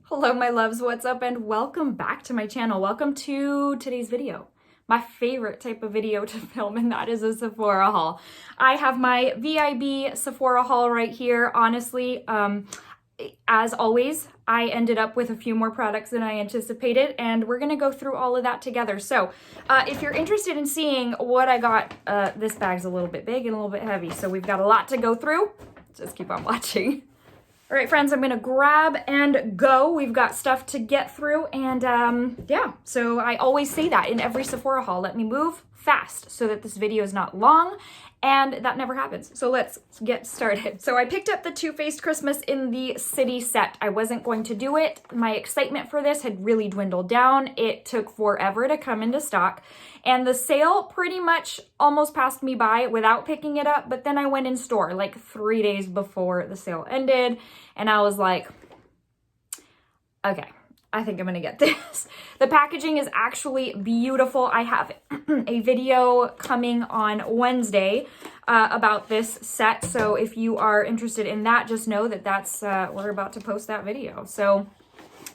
Hello my loves, what's up and welcome back to my channel. Welcome to today's video. My favorite type of video to film, and that is a Sephora haul. I have my VIB Sephora haul right here. Honestly, as always, I ended up with a few more products than I anticipated, and we're gonna go through all of that together. So if you're interested in seeing what I got, this bag's a little bit big and a little bit heavy, so we've got a lot to go through. Just keep on watching. All right, friends, I'm gonna grab and go. We've got stuff to get through, and yeah, so I always say that in every Sephora haul. Let me move fast so that this video is not long, and that never happens. So let's get started. So I picked up the Too Faced Christmas in the City set. I wasn't going to do it. My excitement for this had really dwindled down. It took forever to come into stock, and the sale pretty much almost passed me by without picking it up, but then I went in store like 3 days before the sale ended, and I was like, okay, I think I'm gonna get this. The packaging is actually beautiful. I have a video coming on Wednesday about this set, so if you are interested in that, just know that that's we're about to post that video. So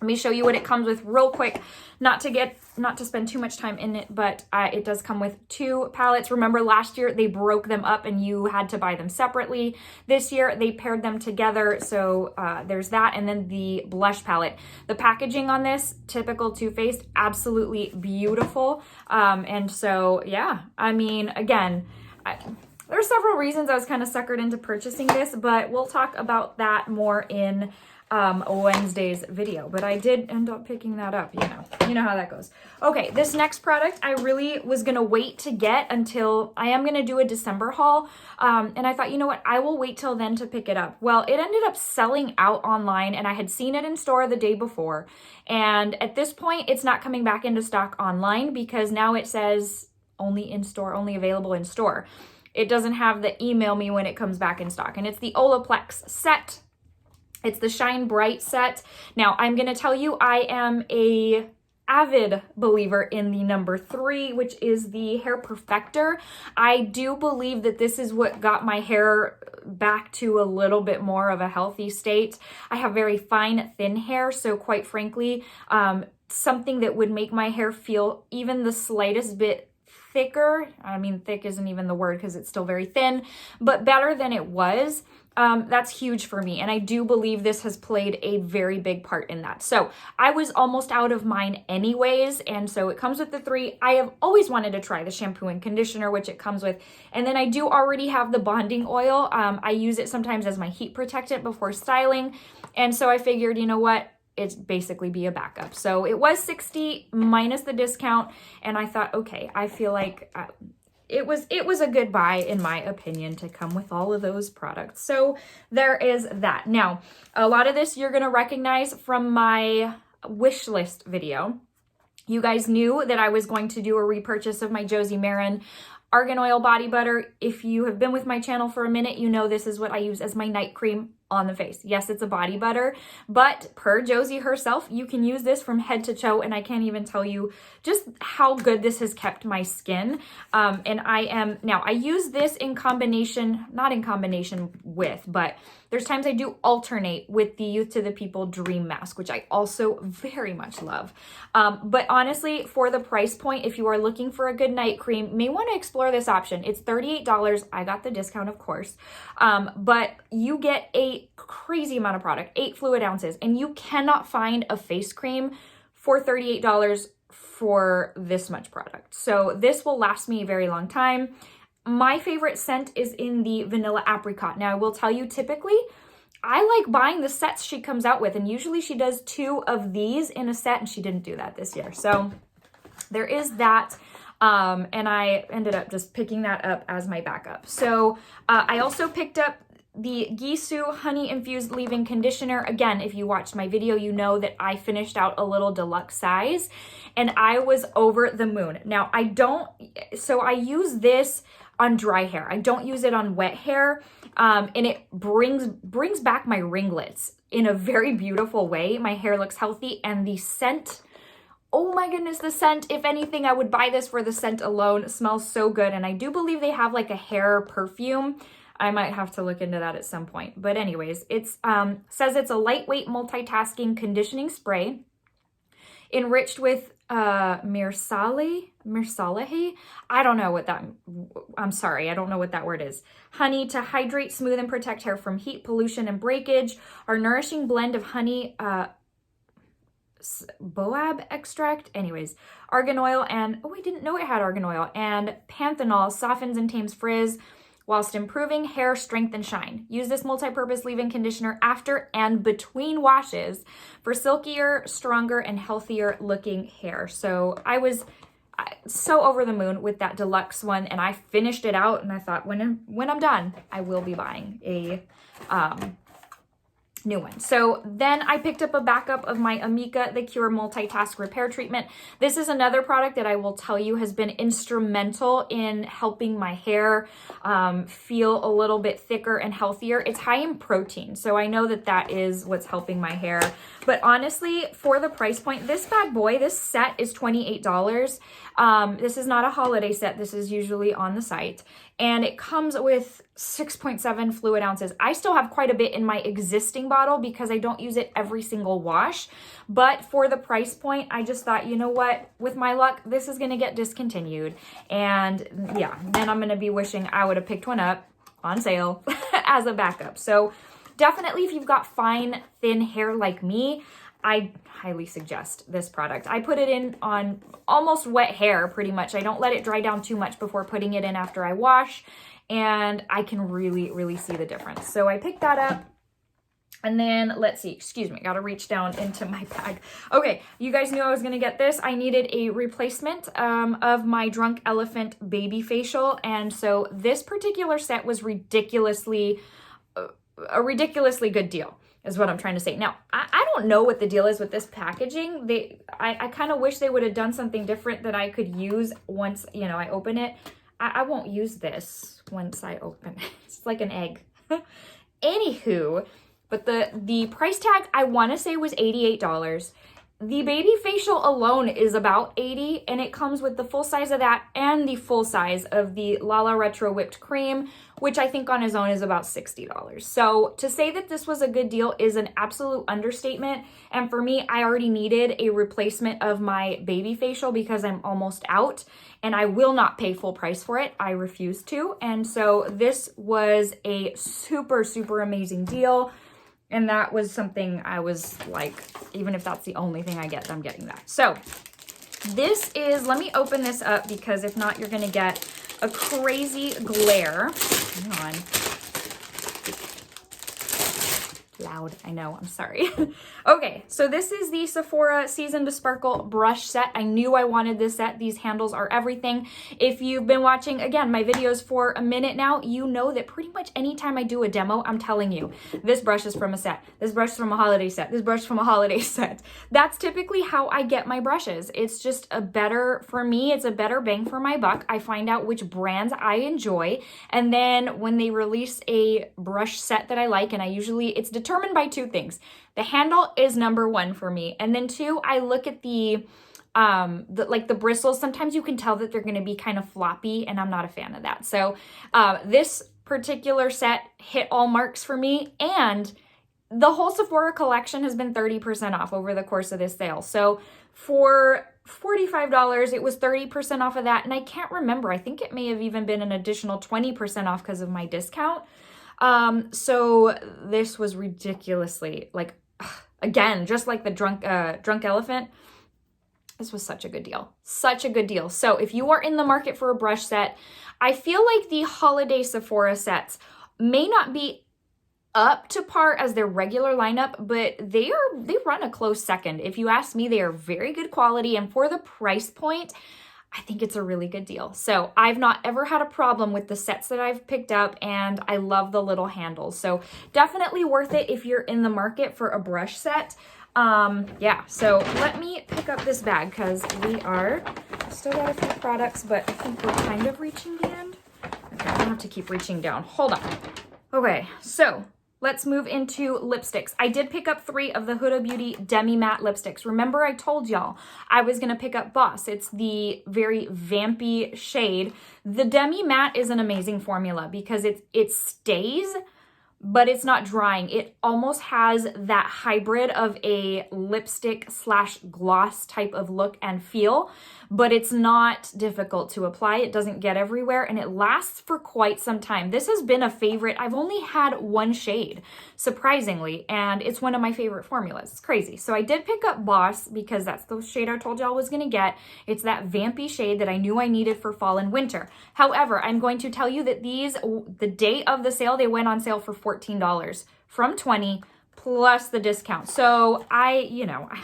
let me show you what it comes with real quick. Not to spend too much time in it, but it does come with 2 palettes. Remember last year they broke them up and you had to buy them separately. This year they paired them together, so there's that, and then the blush palette. The packaging on this, typical Too Faced, absolutely beautiful. And so yeah, I mean, again, there are several reasons I was kind of suckered into purchasing this, but we'll talk about that more in Wednesday's video, but I did end up picking that up, you know how that goes. Okay, this next product I really was gonna wait to get until I am gonna do a December haul, and I thought, you know what, I will wait till then to pick it up. Well, it ended up selling out online, and I had seen it in store the day before, and at this point it's not coming back into stock online because now it says only in store, only available in store. It doesn't have the email me when it comes back in stock, and it's the Olaplex Set. It's the Shine Bright set. Now, I'm going to tell you, I am a avid believer in the number 3, which is the Hair Perfector. I do believe that this is what got my hair back to a little bit more of a healthy state. I have very fine, thin hair, so quite frankly, something that would make my hair feel even the slightest bit thicker, I mean, thick isn't even the word because it's still very thin, but better than it was, that's huge for me. And I do believe this has played a very big part in that. So I was almost out of mine anyways. And so it comes with the 3. I have always wanted to try the shampoo and conditioner, which it comes with. And then I do already have the bonding oil. I use it sometimes as my heat protectant before styling. And so I figured, you know what? It's basically be a backup. So it was $60 minus the discount. And I thought, okay, I feel like it was a good buy in my opinion to come with all of those products. So there is that. Now, a lot of this you're going to recognize from my wish list video. You guys knew that I was going to do a repurchase of my Josie Maran Argan Oil Body Butter. If you have been with my channel for a minute, you know this is what I use as my night cream on the face. Yes, it's a body butter, but per Josie herself, you can use this from head to toe, and I can't even tell you just how good this has kept my skin. And I use this in combination, not in combination with, but there's times I do alternate with the Youth to the People Dream Mask, which I also very much love. But honestly, for the price point, if you are looking for a good night cream, may want to explore this option. It's $38. I got the discount, of course, but you get a crazy amount of product, 8 fluid ounces, and you cannot find a face cream for $38 for this much product. So this will last me a very long time. My favorite scent is in the vanilla apricot. Now I will tell you, typically I like buying the sets she comes out with, and usually she does 2 of these in a set, and she didn't do that this year. So there is that. And I ended up just picking that up as my backup. So I also picked up the Gisu Honey Infused Leave-In Conditioner. Again, if you watched my video, you know that I finished out a little deluxe size, and I was over the moon. Now, I use this on dry hair. I don't use it on wet hair, and it brings back my ringlets in a very beautiful way. My hair looks healthy, and the scent, oh my goodness, the scent, if anything, I would buy this for the scent alone. It smells so good, and I do believe they have like a hair perfume I might have to look into that at some point. But anyways, it's says it's a lightweight multitasking conditioning spray enriched with Myrcalahe. I don't know what that, I'm sorry, I don't know what that word is. Honey to hydrate, smooth, and protect hair from heat, pollution, and breakage. Our nourishing blend of honey, boab extract, anyways, argan oil, and, oh, I didn't know it had argan oil, and panthenol softens and tames frizz whilst improving hair strength and shine. Use this multi-purpose leave-in conditioner after and between washes for silkier, stronger, and healthier looking hair. So I was so over the moon with that deluxe one, and I finished it out, and I thought when I'm done, I will be buying a new one. So then I picked up a backup of my Amica the Kure Multitask Repair Treatment. This is another product that I will tell you has been instrumental in helping my hair feel a little bit thicker and healthier. It's high in protein, so I know that that is what's helping my hair. But honestly, for the price point, this bad boy, this set is $28. This is not a holiday set. This is usually on the site. And it comes with 6.7 fluid ounces. I still have quite a bit in my existing bottle because I don't use it every single wash. But for the price point, I just thought, you know what? With my luck, this is going to get discontinued. And yeah, then I'm going to be wishing I would have picked one up on sale as a backup. So definitely, if you've got fine, thin hair like me, I highly suggest this product. I put it in on almost wet hair, pretty much. I don't let it dry down too much before putting it in after I wash, and I can really, really see the difference. So I picked that up. And then, let's see, excuse me, gotta reach down into my bag. Okay, you guys knew I was gonna get this. I needed a replacement of my Drunk Elephant Baby Facial, and so this particular set was a ridiculously good deal, is what I'm trying to say. Now, I don't know what the deal is with this packaging. I kind of wish they would have done something different that I could use once, you know, I open it. I won't use this once I open it. It's like an egg. Anywho, but the price tag, I want to say, was $88. The baby facial alone is about $80, and it comes with the full size of that and the full size of the Lala Retro Whipped Cream, which I think on its own is about $60. So to say that this was a good deal is an absolute understatement. And for me, I already needed a replacement of my baby facial because I'm almost out, and I will not pay full price for it. I refuse to. And so this was a super, super amazing deal. And that was something I was like, even if that's the only thing I get, I'm getting that. So this is, let me open this up because if not, you're going to get a crazy glare. Hang on. Loud, I know, I'm sorry. Okay, so this is the Sephora Season to Sparkle brush set. I knew I wanted this set. These handles are everything. If you've been watching, again, my videos for a minute now, you know that pretty much anytime I do a demo, I'm telling you, this brush is from a set, this brush is from a holiday set, this brush is from a holiday set. That's typically how I get my brushes. It's just a better, for me, it's a better bang for my buck. I find out which brands I enjoy, and then when they release a brush set that I like, and I usually, it's determined by two things. The handle is number one for me, and then two, I look at the bristles. Sometimes you can tell that they're going to be kind of floppy, and I'm not a fan of that. So this particular set hit all marks for me, and the whole Sephora collection has been 30% off over the course of this sale. So for $45, it was 30% off of that, and I can't remember. I think it may have even been an additional 20% off because of my discount. So this was ridiculously, like, again, just like the Drunk Elephant, this was such a good deal. Such a good deal. So if you are in the market for a brush set, I feel like the holiday Sephora sets may not be up to par as their regular lineup, but they run a close second. If you ask me, they are very good quality, and for the price point, I think it's a really good deal. So I've not ever had a problem with the sets that I've picked up, and I love the little handles. So definitely worth it if you're in the market for a brush set. Yeah, so let me pick up this bag because we are still got a few products, but I think we're kind of reaching the end. Okay, I don't have to keep reaching down. Hold on. Okay, so let's move into lipsticks. I did pick up 3 of the Huda Beauty Demi Matte lipsticks. Remember I told y'all I was gonna pick up Bawse. It's the very vampy shade. The Demi Matte is an amazing formula because it stays, but it's not drying. It almost has that hybrid of a lipstick slash gloss type of look and feel, but it's not difficult to apply. It doesn't get everywhere and it lasts for quite some time. This has been a favorite. I've only had 1 shade, surprisingly, and it's one of my favorite formulas. It's crazy. So I did pick up Bawse because that's the shade I told y'all I was gonna get. It's that vampy shade that I knew I needed for fall and winter. However, I'm going to tell you that these, the day of the sale, they went on sale for $14 from $20 plus the discount. So I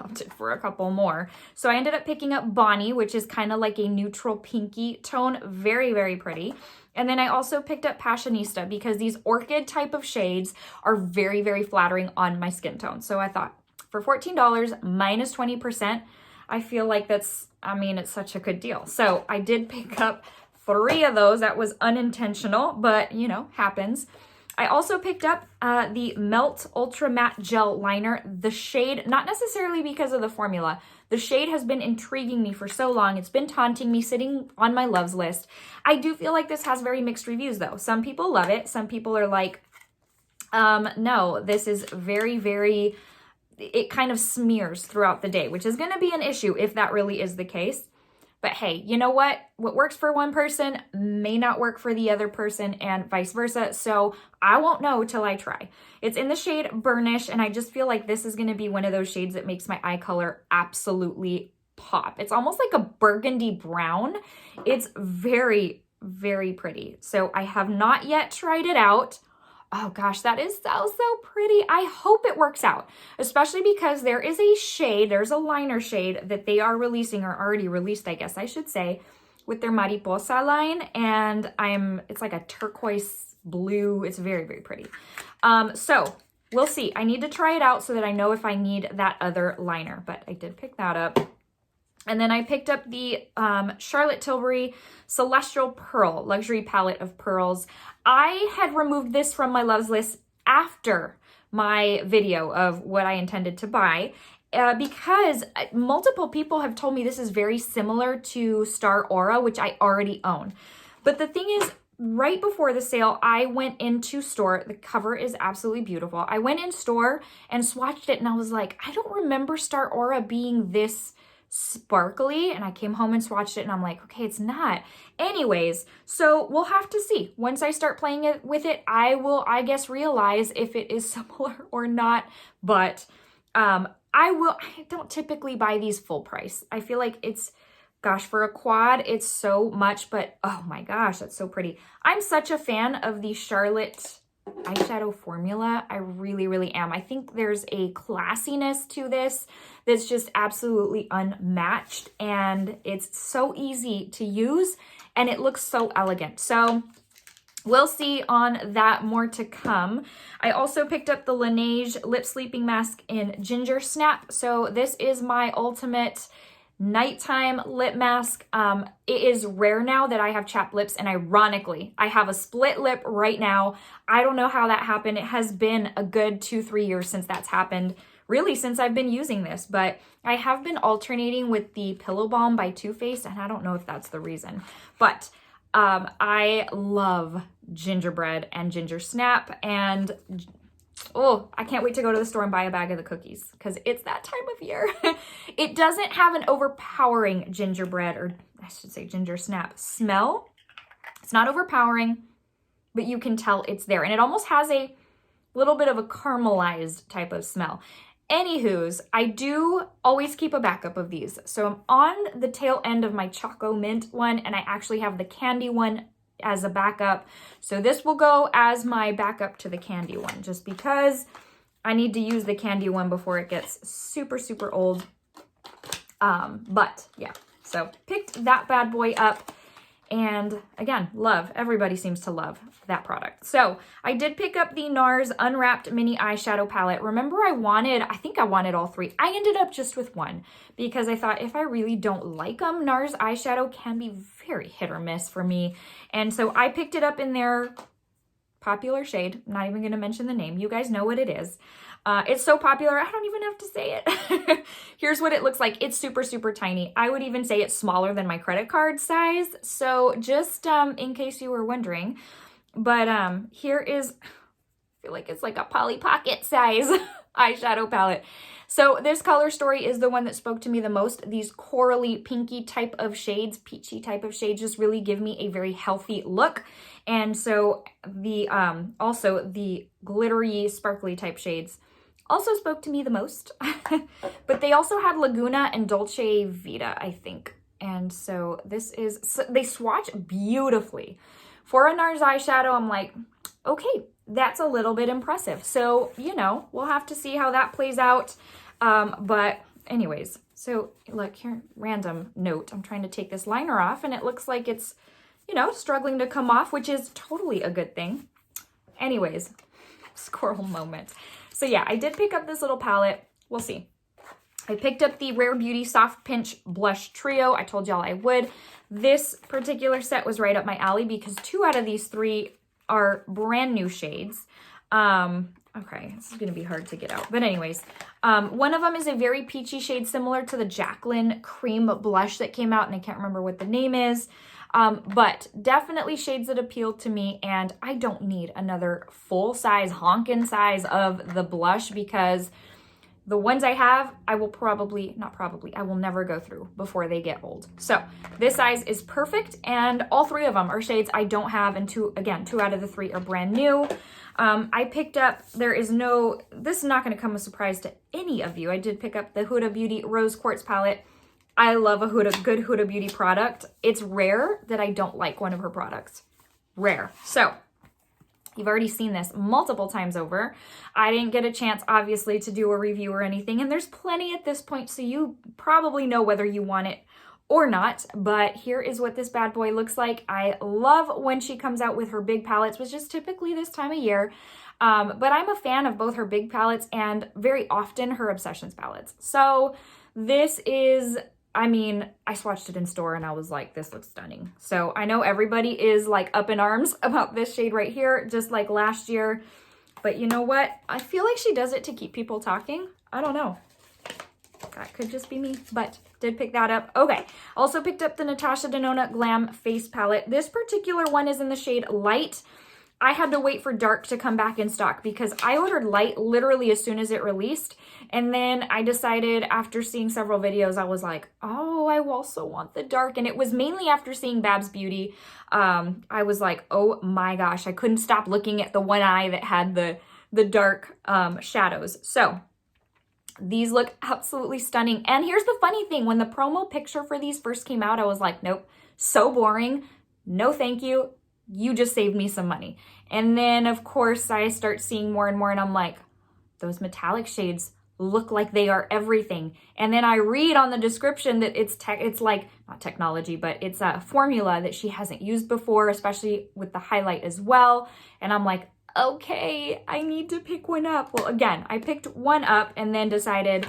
opted for a couple more. So I ended up picking up Bonnie, which is kind of like a neutral pinky tone. Very, very pretty. And then I also picked up Passionista because these orchid type of shades are very, very flattering on my skin tone. So I thought for $14 minus 20%, I feel like that's, it's such a good deal. So I did pick up 3 of those. That was unintentional, but happens. I also picked up the Melt Ultra Matte Gel Liner. The shade, not necessarily because of the formula, the shade has been intriguing me for so long. It's been taunting me, sitting on my loves list. I do feel like this has very mixed reviews though. Some people love it. Some people are like, no, this is very, very, it kind of smears throughout the day, which is going to be an issue if that really is the case. But hey, you know what? What works for one person may not work for the other person and vice versa. So I won't know till I try. It's in the shade Burnish, and I just feel like this is going to be one of those shades that makes my eye color absolutely pop. It's almost like a burgundy brown. It's very, very pretty. So I have not yet tried it out. Oh gosh, that is so pretty. I hope it works out, especially because there is a shade, there's a liner shade that they are releasing, or already released, I guess I should say, with their Mariposa line, and it's like a turquoise blue. It's very, very pretty. So we'll see. I need to try it out so that I know if I need that other liner, but I did pick that up. And then I picked up the Charlotte Tilbury Celestial Pearl Luxury Palette of Pearls. I had removed this from my loves list after my video of what I intended to buy because multiple people have told me this is very similar to Star Aura, which I already own. But the thing is, right before the sale, I went into store. The cover is absolutely beautiful. I went in store and swatched it and I was like, I don't remember Star Aura being this sparkly, and I came home and swatched it and I'm like, okay, it's not. Anyways, so we'll have to see. Once I start playing with it, I will, I guess, realize if it is similar or not, but I don't typically buy these full price. I feel like it's, gosh, for a quad, it's so much, but oh my gosh, that's so pretty. I'm such a fan of the Charlotte eyeshadow formula. I really, really am. I think there's a classiness to this that's just absolutely unmatched, and it's so easy to use and it looks so elegant. So we'll see on that, more to come. I also picked up the Laneige Lip Sleeping Mask in Gingersnap. So this is my ultimate nighttime lip mask. It is rare now that I have chapped lips, and ironically, I have a split lip right now. I don't know how that happened. It has been a good 2-3 years since that's happened, really since I've been using this, but I have been alternating with the Pillow Balm by Too Faced, and I don't know if that's the reason, but I love gingerbread and Gingersnap, and oh, I can't wait to go to the store and buy a bag of the cookies because it's that time of year. It doesn't have an overpowering gingerbread, or I should say Gingersnap smell. It's not overpowering, but you can tell it's there. And it almost has a little bit of a caramelized type of smell. Anywho's, I do always keep a backup of these. So I'm on the tail end of my Choco Mint one, and I actually have the candy one as a backup. So this will go as my backup to the candy one, just because I need to use the candy one before it gets super, super old. But yeah, so picked that bad boy up. And again, love. Everybody seems to love that product. So I did pick up the NARS Unwrapped Mini Eyeshadow Palette. Remember I think I wanted all 3. I ended up just with 1 because I thought if I really don't like them, NARS eyeshadow can be very hit or miss for me. And so I picked it up in their popular shade. I'm not even going to mention the name. You guys know what it is. It's so popular, I don't even have to say it. Here's what it looks like. It's super, super tiny. I would even say it's smaller than my credit card size. So just in case you were wondering. But here is, I feel like it's like a Polly Pocket size eyeshadow palette. So this color story is the one that spoke to me the most. These corally pinky type of shades, peachy type of shades just really give me a very healthy look. And so the also the glittery, sparkly type shades also spoke to me the most. But they also had Laguna and Dolce Vita, I think. And so this is, so they swatch beautifully. For a NARS eyeshadow, I'm like, okay, that's a little bit impressive. So, you know, we'll have to see how that plays out. But anyways, so look here, random note. I'm trying to take this liner off and it looks like it's, you know, struggling to come off, which is totally a good thing. Anyways, squirrel moment. So yeah, I did pick up this little palette. We'll see. I picked up the Rare Beauty Soft Pinch Blush Trio. I told y'all I would. This particular set was right up my alley because 2 out of these 3 are brand new shades. Okay, this is going to be hard to get out. But anyways, one of them is a very peachy shade similar to the Jaclyn Cream Blush that came out, and I can't remember what the name is. But definitely shades that appeal to me, and I don't need another full-size, honkin' size of the blush because the ones I have, I will I will never go through before they get old. So this size is perfect, and all 3 of them are shades I don't have, and 2 out of the 3 are brand new. I picked up, this is not going to come as a surprise to any of you. I did pick up the Huda Beauty Rose Quartz palette. I love a good Huda Beauty product. It's rare that I don't like one of her products. Rare. So you've already seen this multiple times over. I didn't get a chance, obviously, to do a review or anything, and there's plenty at this point, so you probably know whether you want it or not, but here is what this bad boy looks like. I love when she comes out with her big palettes, which is typically this time of year, but I'm a fan of both her big palettes and very often her Obsessions palettes. So this is, I mean, I swatched it in store and I was like, this looks stunning. So I know everybody is like up in arms about this shade right here, just like last year. But you know what? I feel like she does it to keep people talking. I don't know. That could just be me, but did pick that up. Okay. Also picked up the Natasha Denona Glam Face Palette. This particular one is in the shade Light. I had to wait for dark to come back in stock because I ordered light literally as soon as it released. And then I decided after seeing several videos, I was like, oh, I also want the dark. And it was mainly after seeing Babs Beauty. I was like, oh my gosh, I couldn't stop looking at the one eye that had the dark shadows. So these look absolutely stunning. And here's the funny thing. When the promo picture for these first came out, I was like, nope, so boring. No, thank you. You just saved me some money. And then, of course, I start seeing more and more, and I'm like, those metallic shades look like they are everything. And then I read on the description that it's like, not technology, but it's a formula that she hasn't used before, especially with the highlight as well. And I'm like, okay, I need to pick one up. Well, again, I picked one up and then decided,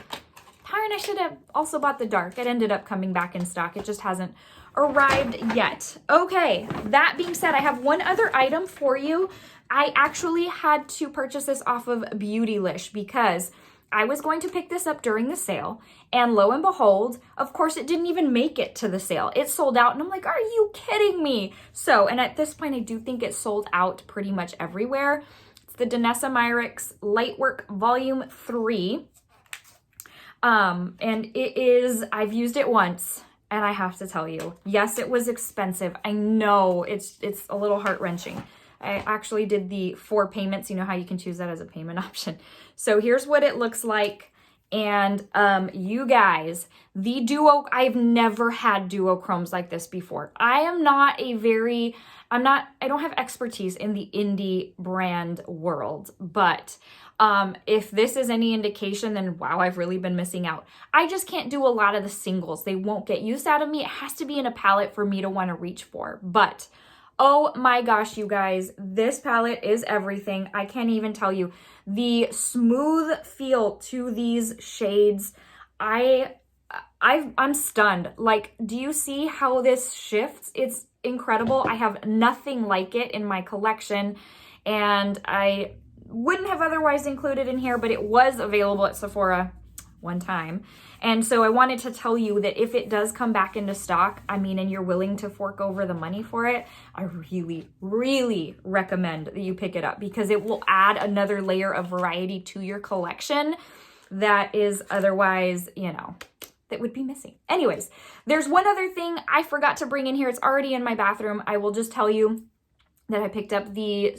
darn, I should have also bought the dark. It ended up coming back in stock. It just hasn't arrived yet. Okay, that being said, I have one other item for you. I actually had to purchase this off of Beautylish because I was going to pick this up during the sale, and lo and behold, of course, it didn't even make it to the sale. It sold out, and I'm like, are you kidding me? So, and at this point, I do think it's sold out pretty much everywhere. It's the Danessa Myricks Lightwork Volume 3. And it is, I've used it once, and I have to tell you, yes, it was expensive. I know it's a little heart-wrenching. I actually did the 4 payments. You know how you can choose that as a payment option. So here's what it looks like. And you guys, the duo, I've never had duochromes like this before. I don't have expertise in the indie brand world, but if this is any indication, then wow, I've really been missing out. I just can't do a lot of the singles. They won't get use out of me. It has to be in a palette for me to want to reach for. But oh my gosh, you guys, this palette is everything. I can't even tell you. The smooth feel to these shades, I'm stunned. Like, do you see how this shifts? It's incredible. I have nothing like it in my collection. and I wouldn't have otherwise included in here, but it was available at Sephora one time. And so I wanted to tell you that if it does come back into stock, I mean, and you're willing to fork over the money for it, I really, really recommend that you pick it up, because it will add another layer of variety to your collection that is otherwise, you know, that would be missing. Anyways, there's one other thing I forgot to bring in here. It's already in my bathroom. I will just tell you that I picked up the,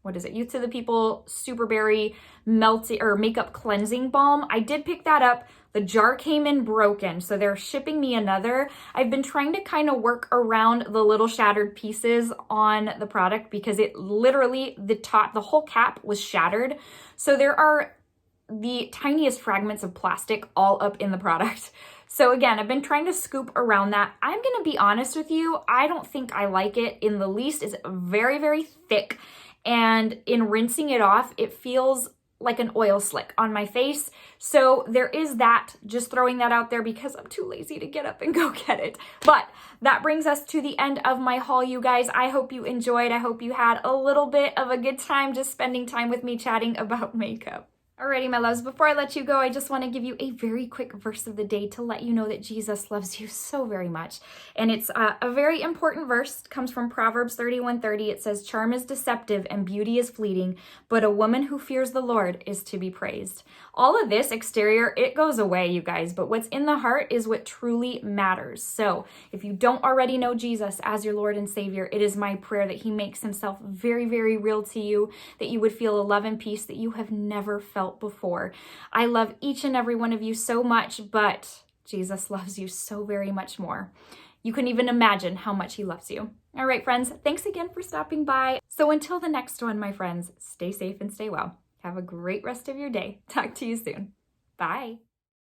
what is it? Youth to the People Superberry Melty or Makeup Cleansing Balm. I did pick that up. The jar came in broken, so they're shipping me another. I've been trying to kind of work around the little shattered pieces on the product, because it literally, the whole cap was shattered. So there are the tiniest fragments of plastic all up in the product. So again, I've been trying to scoop around that. I'm gonna be honest with you, I don't think I like it in the least. It's very, very thick. And in rinsing it off, it feels like an oil slick on my face. So there is that, just throwing that out there because I'm too lazy to get up and go get it. But that brings us to the end of my haul, you guys. I hope you enjoyed. I hope you had a little bit of a good time just spending time with me chatting about makeup. Alrighty, my loves, before I let you go, I just want to give you a very quick verse of the day to let you know that Jesus loves you so very much. And it's a very important verse. It comes from Proverbs 31:30. It says, "Charm is deceptive and beauty is fleeting, but a woman who fears the Lord is to be praised." All of this exterior, it goes away, you guys, but what's in the heart is what truly matters. So if you don't already know Jesus as your Lord and Savior, it is my prayer that he makes himself very, very real to you, that you would feel a love and peace that you have never felt before. I love each and every one of you so much, but Jesus loves you so very much more. You couldn't even imagine how much he loves you. All right, friends, thanks again for stopping by. So until the next one, my friends, stay safe and stay well. Have a great rest of your day. Talk to you soon. Bye.